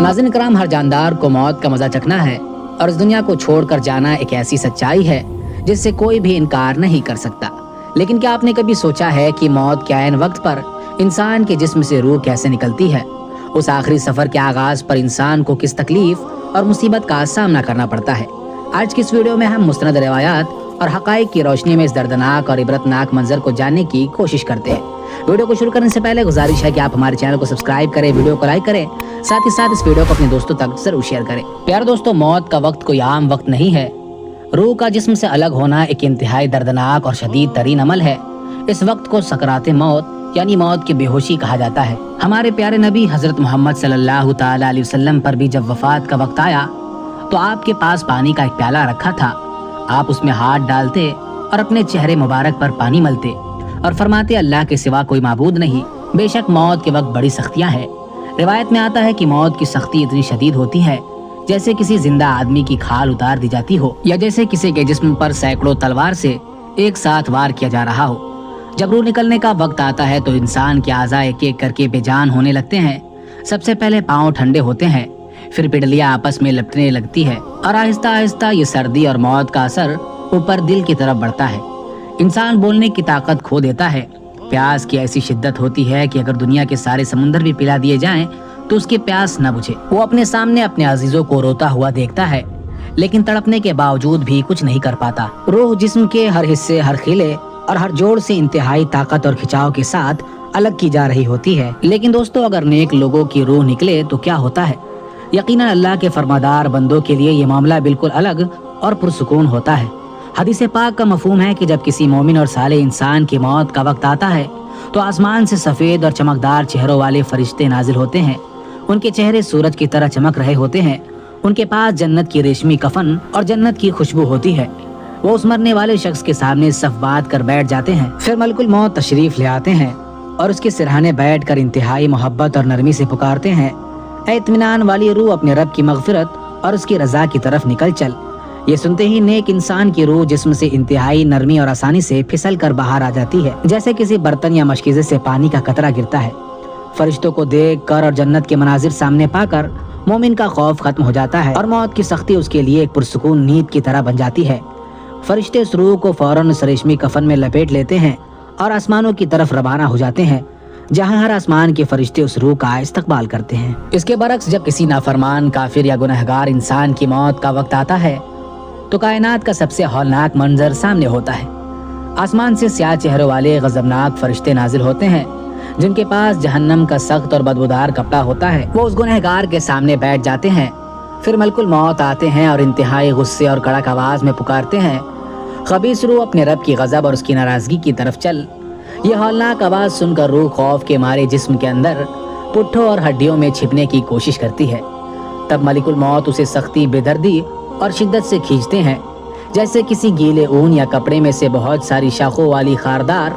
ناظرین کرام، ہر جاندار کو موت کا مزہ چکھنا ہے اور اس دنیا کو چھوڑ کر جانا ایک ایسی سچائی ہے جس سے کوئی بھی انکار نہیں کر سکتا۔ لیکن کیا آپ نے کبھی سوچا ہے کہ موت کے عین وقت پر انسان کے جسم سے روح کیسے نکلتی ہے؟ اس آخری سفر کے آغاز پر انسان کو کس تکلیف اور مصیبت کا سامنا کرنا پڑتا ہے؟ آج کی اس ویڈیو میں ہم مستند روایات اور حقائق کی روشنی میں اس دردناک اور عبرتناک منظر کو جاننے کی کوشش کرتے ہیں۔ ویڈیو کو شروع کرنے سے پہلے گزارش ہے کہ آپ ہمارے چینل کو سبسکرائب کریں، ویڈیو کو لائک کریں، ساتھ ہی ساتھ اس ویڈیو کو اپنے دوستوں تک ضرور شیئر کریں۔ پیارے دوستو، موت کا وقت کوئی عام وقت نہیں ہے۔ روح کا جسم سے الگ ہونا ایک انتہائی دردناک اور شدید ترین عمل ہے۔ اس وقت کو سکرات موت یعنی موت کی بے ہوشی کہا جاتا ہے۔ ہمارے پیارے نبی حضرت محمد صلی اللہ تعالی علیہ وسلم پر بھی جب وفات کا وقت آیا تو آپ کے پاس پانی کا ایک پیالہ رکھا تھا۔ آپ اس میں ہاتھ ڈالتے اور اپنے چہرے مبارک پر پانی ملتے اور فرماتے، اللہ کے سوا کوئی معبود نہیں، بے شک موت کے وقت بڑی سختیاں ہیں۔ روایت میں آتا ہے کہ موت کی سختی اتنی شدید ہوتی ہے جیسے کسی زندہ آدمی کی کھال اتار دی جاتی ہو، یا جیسے کسی کے جسم پر سینکڑوں تلوار سے ایک ساتھ وار کیا جا رہا ہو۔ جب روح نکلنے کا وقت آتا ہے تو انسان کے اعضاء ایک ایک کر کے بے جان ہونے لگتے ہیں۔ سب سے پہلے پاؤں ٹھنڈے ہوتے ہیں، پھر پنڈلیاں آپس میں لپٹنے لگتی ہے اور آہستہ آہستہ یہ سردی اور موت کا اثر اوپر دل کی طرف بڑھتا ہے۔ انسان بولنے کی طاقت کھو دیتا ہے۔ پیاس کی ایسی شدت ہوتی ہے کہ اگر دنیا کے سارے سمندر بھی پلا دیے جائیں تو اس کی پیاس نہ بجھے۔ وہ اپنے سامنے اپنے عزیزوں کو روتا ہوا دیکھتا ہے لیکن تڑپنے کے باوجود بھی کچھ نہیں کر پاتا۔ روح جسم کے ہر حصے، ہر خیلے اور ہر جوڑ سے انتہائی طاقت اور کھچاؤ کے ساتھ الگ کی جا رہی ہوتی ہے۔ لیکن دوستو، اگر نیک لوگوں کی روح نکلے تو کیا ہوتا ہے؟ یقیناً اللہ کے فرمادار بندوں کے لیے یہ معاملہ بالکل الگ اور پرسکون ہوتا ہے۔ حدیث پاک کا مفہوم ہے کہ جب کسی مومن اور صالح انسان کی موت کا وقت آتا ہے تو آسمان سے سفید اور چمکدار چہروں والے فرشتے نازل ہوتے ہیں۔ ان کے چہرے سورج کی طرح چمک رہے ہوتے ہیں۔ ان کے پاس جنت کی ریشمی کفن اور جنت کی خوشبو ہوتی ہے۔ وہ اس مرنے والے شخص کے سامنے صف باندھ کر بیٹھ جاتے ہیں۔ پھر ملک الموت تشریف لے آتے ہیں اور اس کے سرہانے بیٹھ کر انتہائی محبت اور نرمی سے پکارتے ہیں، اے اطمینان والی روح، اپنے رب کی مغفرت اور اس کی رضا کی طرف نکل چل۔ یہ سنتے ہی نیک انسان کی روح جسم سے انتہائی نرمی اور آسانی سے پھسل کر باہر آ جاتی ہے، جیسے کسی برتن یا مشکیزے سے پانی کا قطرہ گرتا ہے۔ فرشتوں کو دیکھ کر اور جنت کے مناظر سامنے پا کر مومن کا خوف ختم ہو جاتا ہے اور موت کی سختی اس کے لیے ایک پرسکون نیند کی طرح بن جاتی ہے۔ فرشتے اس روح کو فوراً اس ریشمی کفن میں لپیٹ لیتے ہیں اور آسمانوں کی طرف روانہ ہو جاتے ہیں، جہاں ہر آسمان کے فرشتے اس روح کا استقبال کرتے ہیں۔ اس کے برعکس جب کسی نافرمان، کافر یا گنہگار انسان کی موت کا وقت آتا ہے تو کائنات کا سب سے ہولناک منظر سامنے ہوتا ہے۔ آسمان سے سیاہ چہروں والے غضبناک فرشتے نازل ہوتے ہیں جن کے پاس جہنم کا سخت اور بدبودار کپڑا ہوتا ہے۔ وہ اس گنہگار کے سامنے بیٹھ جاتے ہیں۔ پھر ملک الموت آتے ہیں اور انتہائی غصے اور کڑک آواز میں پکارتے ہیں، خبیث روح، اپنے رب کی غضب اور اس کی ناراضگی کی طرف چل۔ یہ ہولناک آواز سن کر روح خوف کے مارے جسم کے اندر پٹھوں اور ہڈیوں میں چھپنے کی کوشش کرتی ہے۔ تب ملک الموت اسے سختی، بے دردی اور شدت سے کھینچتے ہیں، جیسے کسی گیلے اون یا کپڑے میں سے بہت ساری شاخوں والی خاردار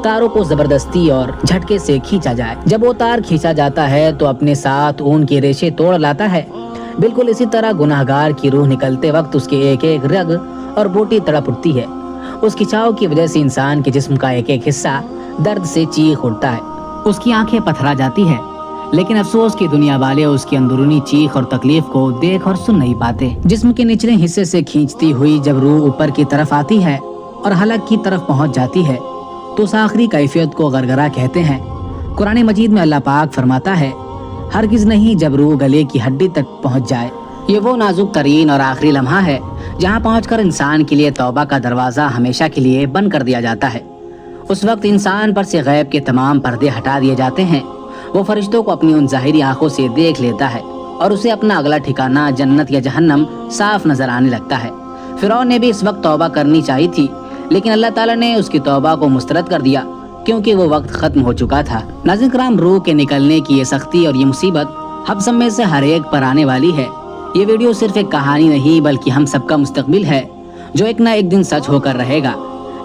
تاروں کو زبردستی اور جھٹکے سے کھینچا جائے۔ جب وہ تار کھینچا جاتا ہے تو اپنے ساتھ اون کے ریشے توڑ لاتا ہے۔ بالکل اسی طرح گناہگار کی روح نکلتے وقت اس کے ایک ایک رگ اور بوٹی تڑپ اٹھتی ہے۔ اس کھچاؤ کی وجہ سے انسان کے جسم کا ایک ایک حصہ درد سے چیخ اٹھتا ہے، اس کی آنکھیں پتھرا جاتی ہے، لیکن افسوس کی دنیا والے اس کی اندرونی چیخ اور تکلیف کو دیکھ اور سن نہیں پاتے۔ جسم کے نچلے حصے سے کھینچتی ہوئی جب روح اوپر کی طرف آتی ہے اور حلق کی طرف پہنچ جاتی ہے تو اس آخری کیفیت کو غرغرہ کہتے ہیں۔ قرآن مجید میں اللہ پاک فرماتا ہے، ہرگز نہیں جب روح گلے کی ہڈی تک پہنچ جائے۔ یہ وہ نازک ترین اور آخری لمحہ ہے جہاں پہنچ کر انسان کے لیے توبہ کا دروازہ ہمیشہ کے لیے بند کر دیا جاتا ہے۔ اس وقت انسان پر سے غیب کے تمام پردے ہٹا دیے جاتے ہیں۔ وہ فرشتوں کو اپنی ان ظاہری آنکھوں سے دیکھ لیتا ہے اور اسے اپنا اگلا ٹھکانہ جنت یا جہنم صاف نظر آنے لگتا ہے۔ فرعون نے بھی اس وقت توبہ کرنی چاہی تھی، لیکن اللہ تعالیٰ نے اس کی توبہ کو مسترد کر دیا کیونکہ وہ وقت ختم ہو چکا تھا۔ ناظرین کرام، روح کے نکلنے کی یہ سختی اور یہ مصیبت ہم سب میں سے ہر ایک پر آنے والی ہے۔ یہ ویڈیو صرف ایک کہانی نہیں بلکہ ہم سب کا مستقبل ہے جو ایک نہ ایک دن سچ ہو کر رہے گا۔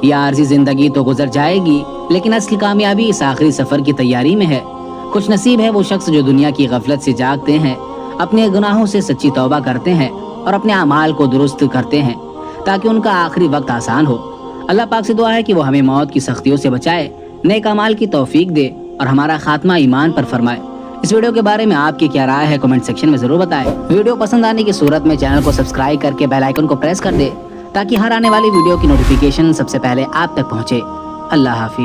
یہ عارضی زندگی تو گزر جائے گی لیکن اصل کامیابی اس آخری سفر کی تیاری میں ہے۔ خوش نصیب ہے وہ شخص جو دنیا کی غفلت سے جاگتے ہیں، اپنے گناہوں سے سچی توبہ کرتے ہیں اور اپنے اعمال کو درست کرتے ہیں تاکہ ان کا آخری وقت آسان ہو۔ اللہ پاک سے دعا ہے کہ وہ ہمیں موت کی سختیوں سے بچائے، نیک اعمال کی توفیق دے اور ہمارا خاتمہ ایمان پر فرمائے۔ اس ویڈیو کے بارے میں آپ کی کیا رائے ہے کمنٹ سیکشن میں ضرور بتائیں۔ ویڈیو پسند آنے کی صورت میں چینل کو سبسکرائب کر کے بیل آئیکن کو پریس کر دے تاکہ ہر آنے والی ویڈیو کی نوٹیفیکیشن سب سے پہلے آپ تک پہنچے۔ اللہ حافظ۔